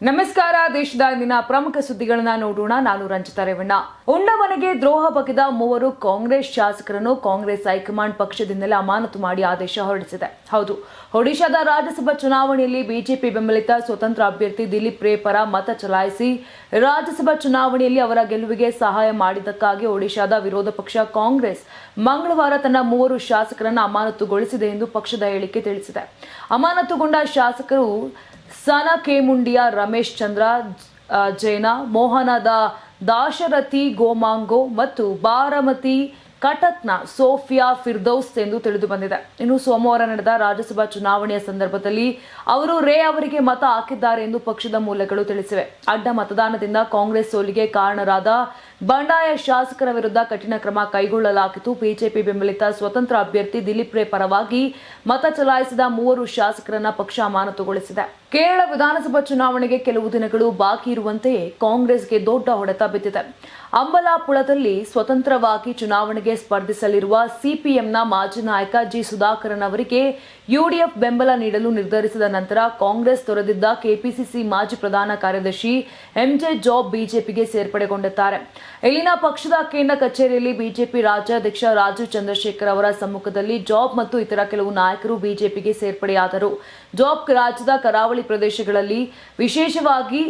ನಮಸ್ಕಾರ. ದೇಶದ ಇಂದಿನ ಪ್ರಮುಖ ಸುದ್ದಿಗಳನ್ನ ನೋಡೋಣ. ನಾನು ರಂಜಿತಾ ರೇವಣ್ಣ. ಉಂಡ ಮನೆಗೆ ದ್ರೋಹ ಬಗೆದ ಮೂವರು ಕಾಂಗ್ರೆಸ್ ಶಾಸಕರನ್ನು ಕಾಂಗ್ರೆಸ್ ಹೈಕಮಾಂಡ್ ಪಕ್ಷದಿಂದಲೇ ಅಮಾನತು ಮಾಡಿ ಆದೇಶ ಹೊರಡಿಸಿದೆ. ಹೌದು, ಒಡಿಶಾದ ರಾಜ್ಯಸಭಾ ಚುನಾವಣೆಯಲ್ಲಿ ಬಿಜೆಪಿ ಬೆಂಬಲಿತ ಸ್ವತಂತ್ರ ಅಭ್ಯರ್ಥಿ ದಿಲೀಪ್ ರೇ ಪರ ಮತ ಚಲಾಯಿಸಿ ರಾಜ್ಯಸಭಾ ಚುನಾವಣೆಯಲ್ಲಿ ಅವರ ಗೆಲುವಿಗೆ ಸಹಾಯ ಮಾಡಿದ್ದಕ್ಕಾಗಿ ಒಡಿಶಾದ ವಿರೋಧ ಪಕ್ಷ ಕಾಂಗ್ರೆಸ್ ಮಂಗಳವಾರ ತನ್ನ ಮೂವರು ಶಾಸಕರನ್ನು ಅಮಾನತುಗೊಳಿಸಿದೆ ಎಂದು ಪಕ್ಷದ ಹೇಳಿಕೆ ತಿಳಿಸಿದೆ. ಅಮಾನತುಗೊಂಡ ಶಾಸಕರು ಸನ ಕೇಮುಂಡಿಯ ರಮೇಶ್ ಚಂದ್ರ ಜೈನ, ಮೋಹನದ ದಾಶರಥಿ ಗೋಮಾಂಗೋ ಮತ್ತು ಬಾರಾಮತಿ ಕಟಕ್ನ ಸೋಫಿಯಾ ಫಿರ್ದೌಸ್ ಎಂದು ತಿಳಿದು ಬಂದಿದೆ. ಇನ್ನು ಸೋಮವಾರ ನಡೆದ ರಾಜ್ಯಸಭಾ ಚುನಾವಣೆಯ ಸಂದರ್ಭದಲ್ಲಿ ಅವರು ರೇ ಅವರಿಗೆ ಮತ ಹಾಕಿದ್ದಾರೆ ಎಂದು ಪಕ್ಷದ ಮೂಲಗಳು ತಿಳಿಸಿವೆ. ಅಡ್ಡ ಮತದಾನದಿಂದ ಕಾಂಗ್ರೆಸ್ ಸೋಲಿಗೆ ಕಾರಣರಾದ ಬಂಡಾಯ ಶಾಸಕರ ವಿರುದ್ಧ ಕಠಿಣ ಕ್ರಮ ಕೈಗೊಳ್ಳಲಾಗಿತ್ತು. ಬಿಜೆಪಿ ಬೆಂಬಲಿತ ಸ್ವತಂತ್ರ ಅಭ್ಯರ್ಥಿ ದಿಲೀಪ್ ರೇ ಪರವಾಗಿ ಮತ ಚಲಾಯಿಸಿದ ಮೂವರು ಶಾಸಕರನ್ನ ಪಕ್ಷ ಅಮಾನತುಗೊಳಿಸಿದೆ. ಕೇರಳ ವಿಧಾನಸಭಾ ಚುನಾವಣೆಗೆ ಕೆಲವು ದಿನಗಳು ಬಾಕಿ ಇರುವಂತೆಯೇ ಕಾಂಗ್ರೆಸ್ಗೆ ದೊಡ್ಡ ಹೊಡೆತ ಬಿದ್ದಿದೆ. ಅಂಬಲಾಪುಳದಲ್ಲಿ ಸ್ವತಂತ್ರವಾಗಿ ಚುನಾವಣೆಗೆ ಸ್ಪರ್ಧಿಸಲಿರುವ ಸಿಪಿಎಂನ ಮಾಜಿ ನಾಯಕ ಜಿ ಸುಧಾಕರನ್ ಅವರಿಗೆ ಯುಡಿಎಫ್ ಬೆಂಬಲ ನೀಡಲು ನಿರ್ಧರಿಸಿದ ನಂತರ ಕಾಂಗ್ರೆಸ್ ತೊರೆದಿದ್ದ ಕೆಪಿಸಿಸಿ ಮಾಜಿ ಪ್ರಧಾನ ಕಾರ್ಯದರ್ಶಿ ಎಂಜೆ ಜಾಬ್ ಬಿಜೆಪಿಗೆ ಸೇರ್ಪಡೆಗೊಂಡಿದ್ದಾರೆ. ಇಲ್ಲಿನ ಪಕ್ಷದ ಕೇಂದ್ರ ಕಚೇರಿಯಲ್ಲಿ ಬಿಜೆಪಿ ರಾಜ್ಯಾಧ್ಯಕ್ಷ ರಾಜೀವ್ ಚಂದ್ರಶೇಖರ್ ಅವರ ಸಮ್ಮುಖದಲ್ಲಿ ಜಾಬ್ ಮತ್ತು ಇತರ ಕೆಲವು ನಾಯಕರು ಬಿಜೆಪಿಗೆ ಸೇರ್ಪಡೆಯಾದರು. ಜಾಬ್ ರಾಜ್ಯದ ಕರಾವಳಿ ಪ್ರದೇಶಗಳಲ್ಲಿ ವಿಶೇಷವಾಗಿ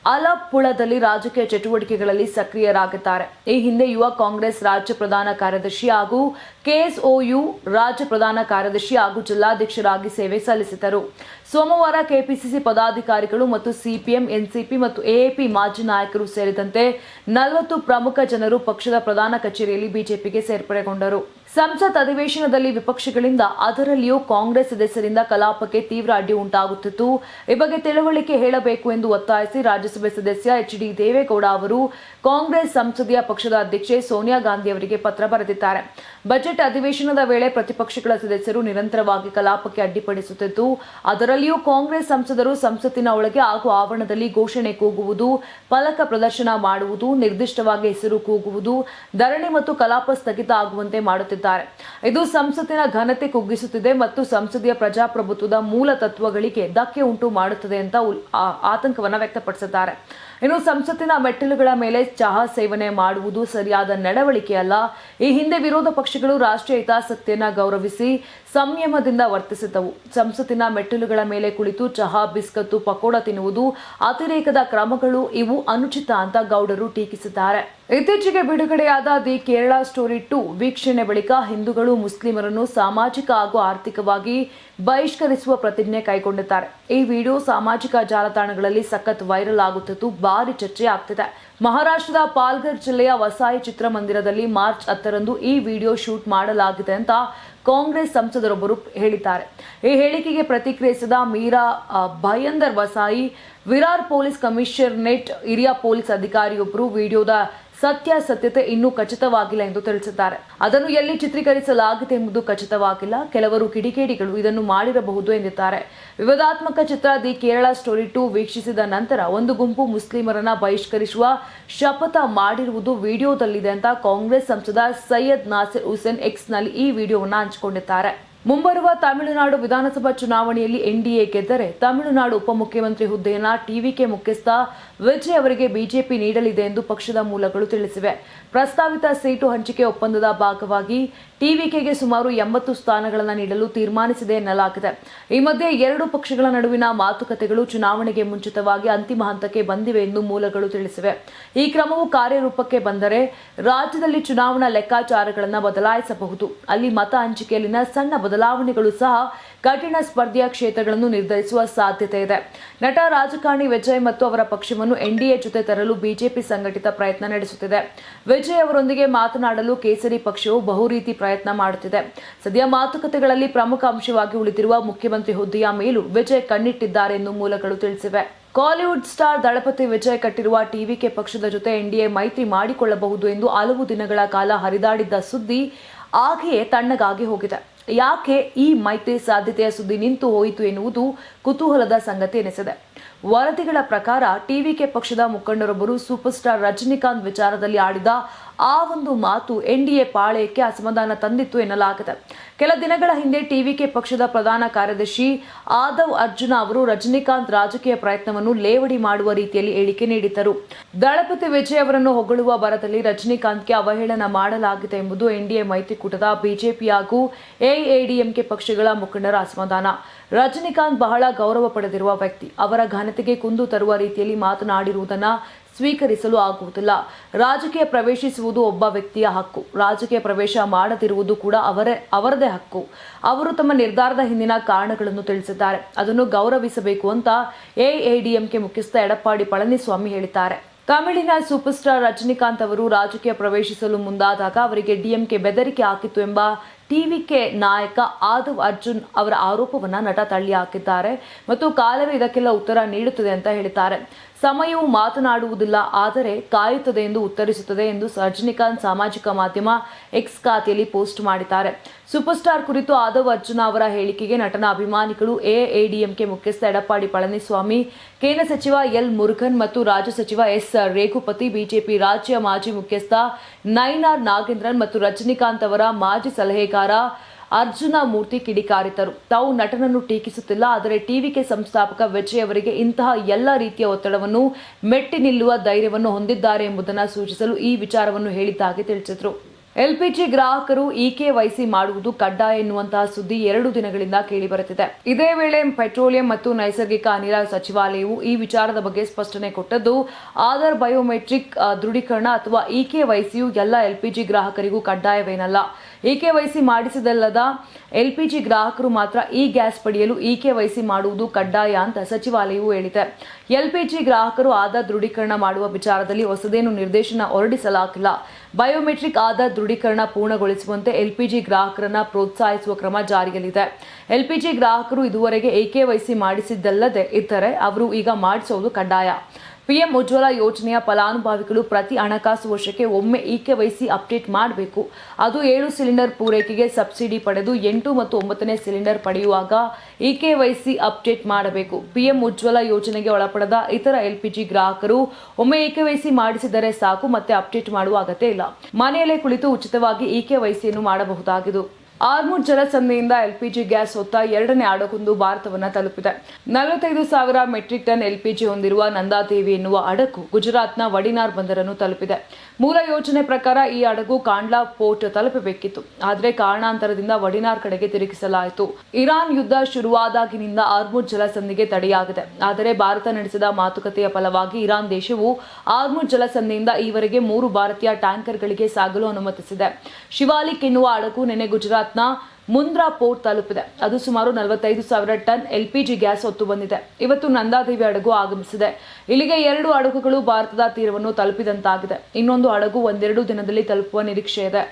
ಅಲಪ್ಪುಳದಲ್ಲಿ ರಾಜಕೀಯ ಚಟುವಟಿಕೆಗಳಲ್ಲಿ ಸಕ್ರಿಯರಾಗಿದ್ದಾರೆ. ಈ ಹಿಂದೆ ಯುವ ಕಾಂಗ್ರೆಸ್ ರಾಜ್ಯ ಪ್ರಧಾನ ಕಾರ್ಯದರ್ಶಿ ಹಾಗೂ ಕೆಎಸ್ಒಯು ರಾಜ್ಯ ಪ್ರಧಾನ ಕಾರ್ಯದರ್ಶಿ ಹಾಗೂ ಜಿಲ್ಲಾಧ್ಯಕ್ಷರಾಗಿ ಸೇವೆ ಸಲ್ಲಿಸಿದರು. ಸೋಮವಾರ ಕೆಪಿಸಿಸಿ ಪದಾಧಿಕಾರಿಗಳು ಮತ್ತು ಸಿಪಿಎಂ, ಎನ್ಸಿಪಿ ಮತ್ತು ಎಎಪಿ ಮಾಜಿ ನಾಯಕರು ಸೇರಿದಂತೆ 40 ಪ್ರಮುಖ ಜನರು ಪಕ್ಷದ ಪ್ರಧಾನ ಕಚೇರಿಯಲ್ಲಿ ಬಿಜೆಪಿಗೆ ಸೇರ್ಪಡೆಗೊಂಡರು. ಸಂಸತ್ ಅಧಿವೇಶನದಲ್ಲಿ ವಿಪಕ್ಷಗಳಿಂದ, ಅದರಲ್ಲಿಯೂ ಕಾಂಗ್ರೆಸ್ ಸದಸ್ಯರಿಂದ ಕಲಾಪಕ್ಕೆ ತೀವ್ರ ಅಡ್ಡಿ ಉಂಟಾಗುತ್ತಿತ್ತು. ಈ ಬಗ್ಗೆ ತಿಳುವಳಿಕೆ ಹೇಳಬೇಕು ಎಂದು ಒತ್ತಾಯಿಸಿ ರಾಜ್ಯಸಭೆ ಸದಸ್ಯ ಎಚ್.ಡಿ. ದೇವೇಗೌಡ ಅವರು ಕಾಂಗ್ರೆಸ್ ಸಂಸದೀಯ ಪಕ್ಷದ ಅಧ್ಯಕ್ಷೆ ಸೋನಿಯಾ ಗಾಂಧಿ ಅವರಿಗೆ ಪತ್ರ ಬರೆದಿದ್ದಾರೆ. ಬಜೆಟ್ ಅಧಿವೇಶನದ ವೇಳೆ ಪ್ರತಿಪಕ್ಷಗಳ ಸದಸ್ಯರು ನಿರಂತರವಾಗಿ ಕಲಾಪಕ್ಕೆ ಅಡ್ಡಿಪಡಿಸುತ್ತಿದ್ದು, ಅದರಲ್ಲಿಯೂ ಕಾಂಗ್ರೆಸ್ ಸಂಸದರು ಸಂಸತ್ತಿನ ಒಳಗೆ ಹಾಗೂ ಆವರಣದಲ್ಲಿ ಘೋಷಣೆ ಕೂಗುವುದು, ಫಲಕ ಪ್ರದರ್ಶನ ಮಾಡುವುದು, ನಿರ್ದಿಷ್ಟವಾಗಿ ಹೆಸರು ಕೂಗುವುದು, ಧರಣಿ ಮತ್ತು ಕಲಾಪ ಸ್ಥಗಿತ ಆಗುವಂತೆ ಮಾಡುತ್ತಿದ್ದಾರೆ. ಇದು ಸಂಸತ್ತಿನ ಘನತೆ ಕುಗ್ಗಿಸುತ್ತಿದೆ ಮತ್ತು ಸಂಸದೀಯ ಪ್ರಜಾಪ್ರಭುತ್ವದ ಮೂಲ ತತ್ವಗಳಿಗೆ ಧಕ್ಕೆ ಉಂಟು ಮಾಡುತ್ತದೆ ಅಂತ ಆತಂಕವನ್ನು ವ್ಯಕ್ತಪಡಿಸಿದ್ದಾರೆ. ಇನ್ನು ಸಂಸತ್ತಿನ ಮೆಟ್ಟಿಲುಗಳ ಮೇಲೆ ಚಹಾ ಸೇವನೆ ಮಾಡುವುದು ಸರಿಯಾದ ನಡವಳಿಕೆಯಲ್ಲ. ಈ ಹಿಂದೆ ವಿರೋಧ ಪಕ್ಷಗಳು ರಾಷ್ಟ್ರೀಯ ಹಿತಾಸಕ್ತಿಯನ್ನ ಗೌರವಿಸಿ ಸಂಯಮದಿಂದ ವರ್ತಿಸಿದ್ದವು. ಸಂಸತ್ತಿನ ಮೆಟ್ಟಿಲುಗಳ ಮೇಲೆ ಕುಳಿತು ಚಹಾ, ಬಿಸ್ಕತ್ತು, ಪಕೋಡ ತಿನ್ನುವುದು ಅತಿರೇಕದ ಕ್ರಮಗಳು. ಇವು ಅನುಚಿತ ಅಂತ ಗೌಡರು ಟೀಕಿಸಿದ್ದಾರೆ. ಇತ್ತೀಚೆಗೆ ಬಿಡುಗಡೆಯಾದ ದಿ ಕೇರಳ ಸ್ಟೋರಿ 2 ವೀಕ್ಷಣೆ ಬಳಿಕ ಹಿಂದೂಗಳು ಮುಸ್ಲಿಮರನ್ನು ಸಾಮಾಜಿಕ ಹಾಗೂ ಆರ್ಥಿಕವಾಗಿ ಬಹಿಷ್ಕರಿಸುವ ಪ್ರತಿಜ್ಞೆ ಕೈಗೊಂಡಿದ್ದಾರೆ. ಈ ವಿಡಿಯೋ ಸಾಮಾಜಿಕ ಜಾಲತಾಣಗಳಲ್ಲಿ ಸಖತ್ ವೈರಲ್ ಆಗುತ್ತಿದ್ದು ಭಾರಿ ಚರ್ಚೆ ಆಗ್ತಿದೆ. ಮಹಾರಾಷ್ಟ್ರದ ಪಾಲ್ಘರ್ ಜಿಲ್ಲೆಯ ವಸಾಯಿ ಚಿತ್ರಮಂದಿರದಲ್ಲಿ ಮಾರ್ಚ್ 10ರಂದು ಈ ವಿಡಿಯೋ ಶೂಟ್ ಮಾಡಲಾಗಿದೆ ಅಂತ ಕಾಂಗ್ರೆಸ್ ಸಂಸದರೊಬ್ಬರು ಹೇಳಿದ್ದಾರೆ. ಈ ಹೇಳಿಕೆಗೆ ಪ್ರತಿಕ್ರಿಯಿಸಿದ ಮೀರಾ ಭಯಂದರ್ ವಸಾಯಿ, ವಿರಾರ್ ಪೊಲೀಸ್ ಕಮಿಷನರೇಟ್ ಹಿರಿಯ ಪೊಲೀಸ್ ಅಧಿಕಾರಿಯೊಬ್ಬರು ವಿಡಿಯೋದ ಸತ್ಯಾಸತ್ಯತೆ ಇನ್ನೂ ಖಚಿತವಾಗಿಲ್ಲ ಎಂದು ತಿಳಿಸಿದ್ದಾರೆ. ಅದನ್ನು ಎಲ್ಲಿ ಚಿತ್ರೀಕರಿಸಲಾಗಿದೆ ಎಂಬುದು ಖಚಿತವಾಗಿಲ್ಲ. ಕೆಲವರು ಕಿಡಿಗೇಡಿಗಳು ಇದನ್ನು ಮಾಡಿರಬಹುದು ಎಂದಿದ್ದಾರೆ. ವಿವಾದಾತ್ಮಕ ಚಿತ್ರ ದಿ ಕೇರಳ ಸ್ಟೋರಿ 2 ವೀಕ್ಷಿಸಿದ ನಂತರ ಒಂದು ಗುಂಪು ಮುಸ್ಲಿಮರನ್ನ ಬಹಿಷ್ಕರಿಸುವ ಶಪಥ ಮಾಡಿರುವುದು ವಿಡಿಯೋದಲ್ಲಿದೆ ಅಂತ ಕಾಂಗ್ರೆಸ್ ಸಂಸದ ಸೈಯದ್ ನಾಸಿರ್ ಹುಸೇನ್ ಎಕ್ಸ್ನಲ್ಲಿ ಈ ವಿಡಿಯೋವನ್ನು ಹಂಚಿಕೊಂಡಿದ್ದಾರೆ. ಮುಂಬರುವ ತಮಿಳುನಾಡು ವಿಧಾನಸಭಾ ಚುನಾವಣೆಯಲ್ಲಿ ಎನ್ಡಿಎ ಗೆದ್ದರೆ ತಮಿಳುನಾಡು ಉಪಮುಖ್ಯಮಂತ್ರಿ ಹುದ್ದೆಯನ್ನ ಟಿವಿಕೆ ಮುಖ್ಯಸ್ಥ ವಿಜಯ್ ಅವರಿಗೆ ಬಿಜೆಪಿ ನೀಡಲಿದೆ ಎಂದು ಪಕ್ಷದ ಮೂಲಗಳು ತಿಳಿಸಿವೆ. ಪ್ರಸ್ತಾವಿತ ಸೀಟು ಹಂಚಿಕೆ ಒಪ್ಪಂದದ ಭಾಗವಾಗಿ ಟಿವಿಕೆಗೆ ಸುಮಾರು 80 ಸ್ಥಾನಗಳನ್ನು ನೀಡಲು ತೀರ್ಮಾನಿಸಿದೆ ಎನ್ನಲಾಗಿದೆ. ಈ ಮಧ್ಯೆ ಎರಡು ಪಕ್ಷಗಳ ನಡುವಿನ ಮಾತುಕತೆಗಳು ಚುನಾವಣೆಗೆ ಮುಂಚಿತವಾಗಿ ಅಂತಿಮ ಹಂತಕ್ಕೆ ಬಂದಿವೆ ಎಂದು ಮೂಲಗಳು ತಿಳಿಸಿವೆ. ಈ ಕ್ರಮವು ಕಾರ್ಯರೂಪಕ್ಕೆ ಬಂದರೆ ರಾಜ್ಯದಲ್ಲಿ ಚುನಾವಣಾ ಲೆಕ್ಕಾಚಾರಗಳನ್ನು ಬದಲಾಯಿಸಬಹುದು. ಅಲ್ಲಿ ಮತ ಹಂಚಿಕೆಯಲ್ಲಿನ ಸಣ್ಣ ಬದಲಾವಣೆಗಳು ಸಹ ಕಠಿಣ ಸ್ಪರ್ಧೆಯ ಕ್ಷೇತ್ರಗಳನ್ನು ನಿರ್ಧರಿಸುವ ಸಾಧ್ಯತೆ ಇದೆ. ನಟ ರಾಜಕಾರಣಿ ವಿಜಯ್ ಮತ್ತು ಅವರ ಪಕ್ಷವನ್ನು ಎನ್ಡಿಎ ಜೊತೆ ತರಲು ಬಿಜೆಪಿ ಸಂಘಟಿತ ಪ್ರಯತ್ನ ನಡೆಸುತ್ತಿದೆ. ವಿಜಯ್ ಅವರೊಂದಿಗೆ ಮಾತನಾಡಲು ಕೇಸರಿ ಪಕ್ಷವು ಬಹುರೀತಿ ಪ್ರಯತ್ನ ಮಾಡುತ್ತಿದೆ. ಸದ್ಯ ಮಾತುಕತೆಗಳಲ್ಲಿ ಪ್ರಮುಖ ಅಂಶವಾಗಿ ಉಳಿದಿರುವ ಮುಖ್ಯಮಂತ್ರಿ ಹುದ್ದೆಯ ಮೇಲೂ ವಿಜಯ್ ಕಣ್ಣಿಟ್ಟಿದ್ದಾರೆ ಎಂದು ಮೂಲಗಳು ತಿಳಿಸಿವೆ. ಕಾಲಿವುಡ್ ಸ್ಟಾರ್ ದಳಪತಿ ವಿಜಯ್ ಕಟ್ಟಿರುವ ಟಿವಿಕೆ ಪಕ್ಷದ ಜೊತೆ ಎನ್ಡಿಎ ಮೈತ್ರಿ ಮಾಡಿಕೊಳ್ಳಬಹುದು ಎಂದು ಹಲವು ದಿನಗಳ ಕಾಲ ಹರಿದಾಡಿದ್ದ ಸುದ್ದಿ ಹಾಗೆಯೇ ತಣ್ಣಗಾಗಿ ಹೋಗಿದೆ. ಯಾಕೆ ಈ ಮೈತ್ರಿ ಸಾಧ್ಯತೆಯ ಸುದ್ದಿ ನಿಂತು ಹೋಯಿತು ಎನ್ನುವುದು ಕುತೂಹಲದ ಸಂಗತಿ ಎನಿಸಿದೆ. ವರದಿಗಳ ಪ್ರಕಾರ ಟಿವಿಕೆ ಪಕ್ಷದ ಮುಖಂಡರೊಬ್ಬರು ಸೂಪರ್ ಸ್ಟಾರ್ ರಜನಿಕಾಂತ್ ವಿಚಾರದಲ್ಲಿ ಆಡಿದ ಆ ಒಂದು ಮಾತು ಎನ್ಡಿಎ ಪಾಳೆಯಕ್ಕೆ ಅಸಮಾಧಾನ ತಂದಿತ್ತು ಎನ್ನಲಾಗಿದೆ. ಕೆಲ ದಿನಗಳ ಹಿಂದೆ ಟಿವಿಕೆ ಪಕ್ಷದ ಪ್ರಧಾನ ಕಾರ್ಯದರ್ಶಿ ಆದವ್ ಅರ್ಜುನ ಅವರು ರಜನಿಕಾಂತ್ ರಾಜಕೀಯ ಪ್ರಯತ್ನವನ್ನು ಲೇವಡಿ ಮಾಡುವ ರೀತಿಯಲ್ಲಿ ಹೇಳಿಕೆ ನೀಡಿದ್ದರು. ದಳಪತಿ ವಿಜಯ್ ಅವರನ್ನು ಹೊಗಳುವ ಭರದಲ್ಲಿ ರಜನಿಕಾಂತ್ಗೆ ಅವಹೇಳನ ಮಾಡಲಾಗಿದೆ ಎಂಬುದು ಎನ್ಡಿಎ ಮೈತ್ರಿಕೂಟದ ಬಿಜೆಪಿ ಹಾಗೂ ಎಐಎಡಿಎಂಕೆ ಪಕ್ಷಗಳ ಮುಖಂಡರ ಅಸಮಾಧಾನ. ರಜನಿಕಾಂತ್ ಬಹಳ ಗೌರವ ಪಡೆದಿರುವ ವ್ಯಕ್ತಿ. ಅವರ ಘನತೆಗೆ ಕುಂದು ತರುವ ರೀತಿಯಲ್ಲಿ ಮಾತನಾಡಿರುವುದನ್ನು ಸ್ವೀಕರಿಸಲು ಆಗುವುದಿಲ್ಲ. ರಾಜಕೀಯ ಪ್ರವೇಶಿಸುವುದು ಒಬ್ಬ ವ್ಯಕ್ತಿಯ ಹಕ್ಕು. ರಾಜಕೀಯ ಪ್ರವೇಶ ಮಾಡದಿರುವುದು ಕೂಡ ಅವರದೇ ಹಕ್ಕು. ಅವರು ತಮ್ಮ ನಿರ್ಧಾರದ ಹಿಂದಿನ ಕಾರಣಗಳನ್ನು ತಿಳಿಸಿದ್ದಾರೆ. ಅದನ್ನು ಗೌರವಿಸಬೇಕು ಅಂತ ಎಐಎಡಿಎಂಕೆ ಮುಖ್ಯಸ್ಥ ಎಡಪ್ಪಾಡಿ ಪಳನಿಸ್ವಾಮಿ ಹೇಳಿದ್ದಾರೆ. ತಮಿಳಿನ ಸೂಪರ್ ಸ್ಟಾರ್ ರಜನಿಕಾಂತ್ ಅವರು ರಾಜಕೀಯ ಪ್ರವೇಶಿಸಲು ಮುಂದಾದಾಗ ಅವರಿಗೆ ಡಿಎಂಕೆ ಬೆದರಿಕೆ ಹಾಕಿತ್ತು ಎಂಬ ಟಿವಿಕೆ ನಾಯಕ ಆದವ್ ಅರ್ಜುನ್ ಅವರ ಆರೋಪವನ್ನ ನಟ ತಳ್ಳಿ ಹಾಕಿದ್ದಾರೆ ಮತ್ತು ಕಾಲವೇ ಇದಕ್ಕೆಲ್ಲ ಉತ್ತರ ನೀಡುತ್ತದೆ ಅಂತ ಹೇಳಿದ್ದಾರೆ. ಸಮಯವು ಮಾತನಾಡುವುದಿಲ್ಲ, ಆದರೆ ಕಾಯುತ್ತದೆ ಎಂದು ಉತ್ತರಿಸುತ್ತದೆ ಎಂದು ರಜನಿಕಾಂತ್ ಸಾಮಾಜಿಕ ಮಾಧ್ಯಮ ಎಕ್ಸ್ ಖಾತೆಯಲ್ಲಿ ಪೋಸ್ಟ್ ಮಾಡಿದ್ದಾರೆ. ಸೂಪರ್ ಸ್ಟಾರ್ ಕುರಿತು ಆದವ್ ಅರ್ಜುನ ಅವರ ಹೇಳಿಕೆಗೆ ನಟನ ಅಭಿಮಾನಿಗಳು ಎಐಎಡಿಎಂಕೆ ಮುಖ್ಯಸ್ಥ ಎಡಪ್ಪಾಡಿ ಪಳನಿಸ್ವಾಮಿ, ಕೇಂದ್ರ ಸಚಿವ ಎಲ್ ಮುರುಗನ್ ಮತ್ತು ರಾಜ್ಯ ಸಚಿವ ಎಸ್ ರೇಖುಪತಿ, ಬಿಜೆಪಿ ರಾಜ್ಯ ಮಾಜಿ ಮುಖ್ಯಸ್ಥ ನೈನಾರ್ ನಾಗೇಂದ್ರನ್ ಮತ್ತು ರಜನಿಕಾಂತ್ ಅವರ ಮಾಜಿ ಸಲಹೆಗಾರ ಅರ್ಜುನ ಮೂರ್ತಿ ಕಿಡಿಕಾರಿದರು. ತಾವು ನಟನನ್ನು ಟೀಕಿಸುತ್ತಿಲ್ಲ, ಆದರೆ ಟಿವಿಕೆ ಸಂಸ್ಥಾಪಕ ವಿಜಯ್ ಅವರಿಗೆ ಇಂತಹ ಎಲ್ಲ ರೀತಿಯ ಒತ್ತಡವನ್ನು ಮೆಟ್ಟಿ ನಿಲ್ಲುವ ಧೈರ್ಯವನ್ನು ಹೊಂದಿದ್ದಾರೆ ಎಂಬುದನ್ನು ಸೂಚಿಸಲು ಈ ವಿಚಾರವನ್ನು ಹೇಳಿದ್ದಾಗಿ ತಿಳಿಸಿದರು. ಎಲ್ಪಿಜಿ ಗ್ರಾಹಕರು ಇಕೆವೈಸಿ ಮಾಡುವುದು ಕಡ್ಡಾಯ ಎನ್ನುವಂತಹ ಸುದ್ದಿ 2 ದಿನಗಳಿಂದ ಕೇಳಿಬರುತ್ತಿದೆ. ಇದೇ ವೇಳೆ ಪೆಟ್ರೋಲಿಯಂ ಮತ್ತು ನೈಸರ್ಗಿಕ ಅನಿಲ ಸಚಿವಾಲಯವು ಈ ವಿಚಾರದ ಬಗ್ಗೆ ಸ್ಪಷ್ಟನೆ ಕೊಟ್ಟದ್ದು, ಆಧಾರ್ ಬಯೋಮೆಟ್ರಿಕ್ ದೃಢೀಕರಣ ಅಥವಾ ಇಕೆವೈಸಿಯು ಎಲ್ಲ ಎಲ್ಪಿಜಿ ಗ್ರಾಹಕರಿಗೂ ಕಡ್ಡಾಯವೇನಲ್ಲ. ಇಕೆವೈಸಿ ಮಾಡಿಸಿದಲ್ಲದ ಎಲ್ಪಿಜಿ ಗ್ರಾಹಕರು ಮಾತ್ರ ಈ ಗ್ಯಾಸ್ ಪಡೆಯಲು ಇಕೆವೈಸಿ ಮಾಡುವುದು ಕಡ್ಡಾಯ ಅಂತ ಸಚಿವಾಲಯವು ಹೇಳಿದೆ. ಎಲ್ಪಿಜಿ ಗ್ರಾಹಕರು ಆಧಾರ್ ದೃಢೀಕರಣ ಮಾಡುವ ವಿಚಾರದಲ್ಲಿ ಹೊಸದೇನು ನಿರ್ದೇಶನ ಹೊರಡಿಸಲಾಗಿಲ್ಲ. ಬಯೋಮೆಟ್ರಿಕ್ ಆಧಾರ್ ದೃಢೀಕರಣ ಪೂರ್ಣಗೊಳಿಸುವಂತೆ ಎಲ್ಪಿಜಿ ಗ್ರಾಹಕರನ್ನ ಪ್ರೋತ್ಸಾಹಿಸುವ ಕ್ರಮ ಜಾರಿಯಲ್ಲಿದೆ. ಎಲ್ಪಿಜಿ ಗ್ರಾಹಕರು ಇದುವರೆಗೆ ಇಕೆವೈಸಿ ಮಾಡಿಸಿದ್ದಲ್ಲದೆ ಇದ್ದರೆ ಅವರು ಈಗ ಮಾಡಿಸುವುದು ಕಡ್ಡಾಯ. ಪಿಎಂ ಉಜ್ವಲ ಯೋಜನೆಯ ಫಲಾನುಭವಿಗಳು ಪ್ರತಿ ಹಣಕಾಸು ವರ್ಷಕ್ಕೆ ಒಮ್ಮೆ ಇಕೆವೈಸಿ ಅಪ್ಡೇಟ್ ಮಾಡಬೇಕು. ಅದು 7 ಸಿಲಿಂಡರ್ ಪೂರೈಕೆಗೆ ಸಬ್ಸಿಡಿ ಪಡೆದು 8 ಮತ್ತು 9ನೇ ಸಿಲಿಂಡರ್ ಪಡೆಯುವಾಗ ಇಕೆವೈಸಿ ಅಪ್ಡೇಟ್ ಮಾಡಬೇಕು. ಪಿಎಂ ಉಜ್ವಲ ಯೋಜನೆಗೆ ಒಳಪಡದ ಇತರ ಎಲ್ಪಿಜಿ ಗ್ರಾಹಕರು ಒಮ್ಮೆ ಇಕೆವೈಸಿ ಮಾಡಿಸಿದರೆ ಸಾಕು, ಮತ್ತೆ ಅಪ್ಡೇಟ್ ಮಾಡುವ ಅಗತ್ಯ ಇಲ್ಲ. ಮನೆಯಲ್ಲೇ ಕುಳಿತು ಉಚಿತವಾಗಿ ಇಕೆವೈಸಿಯನ್ನು ಮಾಡಬಹುದಾಗಿದೆ. ಆರ್ಮೂರ್ ಜಲಸಂಧಿಯಿಂದ ಎಲ್ಪಿಜಿ ಗ್ಯಾಸ್ ಹೊತ್ತ 2ನೇ ಹಡಗೊಂದು ಭಾರತವನ್ನು ತಲುಪಿದೆ. 45,000 ಮೆಟ್ರಿಕ್ ಟನ್ ಎಲ್ಪಿಜಿ ಹೊಂದಿರುವ ನಂದಾದೇವಿ ಎನ್ನುವ ಹಡಗು ಗುಜರಾತ್ನ ವಡಿನಾರ್ ಬಂದರನ್ನು ತಲುಪಿದೆ. ಮೂಲ ಯೋಜನೆ ಪ್ರಕಾರ ಈ ಹಡಗು ಕಾಂಡ್ಲಾ ಪೋರ್ಟ್ ತಲುಪಬೇಕಿತ್ತು, ಆದರೆ ಕಾರಣಾಂತರದಿಂದ ವಡಿನಾರ್ ಕಡೆಗೆ ತಿರುಗಿಸಲಾಯಿತು. ಇರಾನ್ ಯುದ್ಧ ಶುರುವಾದಾಗಿನಿಂದ ಆರ್ಮೂರ್ ಜಲಸಂಧಿಗೆ ತಡೆಯಾಗಿದೆ. ಆದರೆ ಭಾರತ ನಡೆಸಿದ ಮಾತುಕತೆಯ ಫಲವಾಗಿ ಇರಾನ್ ದೇಶವು ಆರ್ಮೂರ್ ಜಲಸಂಧಿಯಿಂದ ಈವರೆಗೆ 3 ಭಾರತೀಯ ಟ್ಯಾಂಕರ್ಗಳಿಗೆ ಸಾಗಲು ಅನುಮತಿಸಿದೆ. ಶಿವಾಲಿಕ್ ಎನ್ನುವ ಹಡಗು ನಿನ್ನೆ ಗುಜರಾತ್ ಮುಂದ್ರಾ ಪೋರ್ಟ್ ತಲುಪಿದೆ. ಅದು ಸುಮಾರು 45,000 ಟನ್ ಎಲ್ಪಿಜಿ ಗ್ಯಾಸ್ ಹೊತ್ತು ಬಂದಿದೆ. ಇವತ್ತು ನಂದಾದೇವಿ ಹಡಗು ಆಗಮಿಸಿದೆ. ಇಲ್ಲಿಗೆ 2 ಹಡಗುಗಳು ಭಾರತದ ತೀರವನ್ನು ತಲುಪಿದಂತಾಗಿದೆ. ಇನ್ನೊಂದು ಹಡಗು 1-2 ದಿನದಲ್ಲಿ ತಲುಪುವ ನಿರೀಕ್ಷೆ ಇದೆ.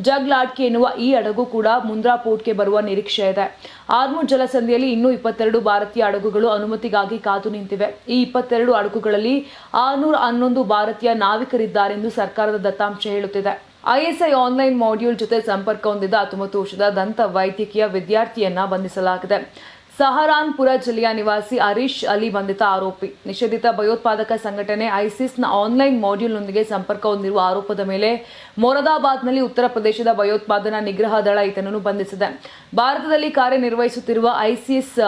ಜಗ್ ಲಾಡ್ಕಿ ಎನ್ನುವ ಈ ಹಡಗು ಕೂಡ ಮುಂದ್ರಾ ಪೋರ್ಟ್ಗೆ ಬರುವ ನಿರೀಕ್ಷೆ ಇದೆ. ಆರ್ಮೂರ್ ಜಲಸಂಧಿಯಲ್ಲಿ ಇನ್ನೂ 22 ಭಾರತೀಯ ಹಡಗುಗಳು ಅನುಮತಿಗಾಗಿ ಕಾದು ನಿಂತಿವೆ. ಈ 22 ಹಡಗುಗಳಲ್ಲಿ 611 ಭಾರತೀಯ ನಾವಿಕರಿದ್ದಾರೆಂದು ಸರ್ಕಾರದ ದತ್ತಾಂಶ ಹೇಳುತ್ತಿದೆ. ಐಎಸ್ಐ ಆನ್ಲೈನ್ ಮಾಡ್ಯೂಲ್ ಜೊತೆ ಸಂಪರ್ಕ ಹೊಂದಿದ್ದ 19 ವರ್ಷದ ದಂತ ವೈದ್ಯಕೀಯ ವಿದ್ಯಾರ್ಥಿಯನ್ನ ಬಂಧಿಸಲಾಗಿದೆ. ಸಹರಾನ್ಪುರ ಜಿಲ್ಲೆಯ ನಿವಾಸಿ ಹರೀಶ್ ಅಲಿ ಬಂಧಿತ ಆರೋಪಿ. ನಿಷೇಧಿತ ಭಯೋತ್ಪಾದಕ ಸಂಘಟನೆ ಐಸಿಸ್ನ ಆನ್ಲೈನ್ ಮಾಡ್ಯೂಲ್ನೊಂದಿಗೆ ಸಂಪರ್ಕ ಹೊಂದಿರುವ ಆರೋಪದ ಮೇಲೆ ಮೊರಾದಾಬಾದ್ನಲ್ಲಿ ಉತ್ತರ ಪ್ರದೇಶದ ಭಯೋತ್ಪಾದನಾ ನಿಗ್ರಹ ದಳ ಈತನನ್ನು ಬಂಧಿಸಿದೆ. ಭಾರತದಲ್ಲಿ ಕಾರ್ಯನಿರ್ವಹಿಸುತ್ತಿರುವ ಐಸಿಸ್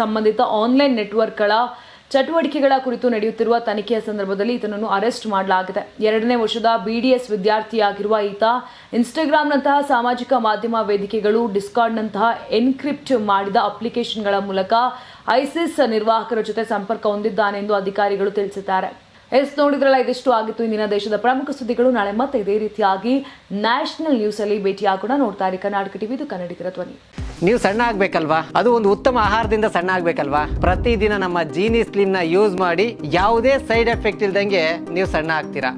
ಸಂಬಂಧಿತ ಆನ್ಲೈನ್ ನೆಟ್ವರ್ಕ್ಗಳ ಚಟುವಟಿಕೆಗಳ ಕುರಿತು ನಡೆಯುತ್ತಿರುವ ತನಿಖೆಯ ಸಂದರ್ಭದಲ್ಲಿ ಈತನನ್ನು ಅರೆಸ್ಟ್ ಮಾಡಲಾಗಿದೆ. 2ನೇ ವರ್ಷದ ಬಿಡಿಎಸ್ ವಿದ್ಯಾರ್ಥಿಯಾಗಿರುವ ಈತ ಇನ್ಸ್ಟಾಗ್ರಾಂನಂತಹ ಸಾಮಾಜಿಕ ಮಾಧ್ಯಮ ವೇದಿಕೆಗಳು, ಡಿಸ್ಕಾರ್ಡ್ನಂತಹ ಎನ್ಕ್ರಿಪ್ಟ್ ಮಾಡಿದ ಅಪ್ಲಿಕೇಶನ್ಗಳ ಮೂಲಕ ಐಸಿಸ್ ನಿರ್ವಾಹಕರ ಜೊತೆ ಸಂಪರ್ಕ ಹೊಂದಿದ್ದಾನೆ ಎಂದು ಅಧಿಕಾರಿಗಳು ತಿಳಿಸಿದ್ದಾರೆ. ನೋಡಿದ್ರಲ್ಲ, ಇದಿಷ್ಟು ಆಗಿತ್ತು ಇಂದಿನ ದೇಶದ ಪ್ರಮುಖ ಸುದ್ದಿಗಳು. ನಾಳೆ ಮತ್ತೆ ಇದೇ ರೀತಿಯಾಗಿ ನ್ಯಾಷನಲ್ ನ್ಯೂಸ್ ಅಲ್ಲಿ ಭೇಟಿಯಾಗೋಣ. ನೋಡ್ತಾ ಇರಿ ಕರ್ನಾಟಕ ಟಿವಿ, ಇದು ಕನ್ನಡಿಗರ ಧ್ವನಿ. ನೀವು ಸಣ್ಣ ಆಗ್ಬೇಕಲ್ವಾ? ಅದು ಒಂದು ಉತ್ತಮ ಆಹಾರದಿಂದ ಸಣ್ಣ ಆಗ್ಬೇಕಲ್ವಾ? ಪ್ರತಿದಿನ ನಮ್ಮ ಜೀನಿ ಸ್ಲಿಮ್ ನ ಯೂಸ್ ಮಾಡಿ ಯಾವುದೇ ಸೈಡ್ ಎಫೆಕ್ಟ್ ಇಲ್ದಂಗೆ ನೀವು ಸಣ್ಣ ಆಗ್ತೀರಾ.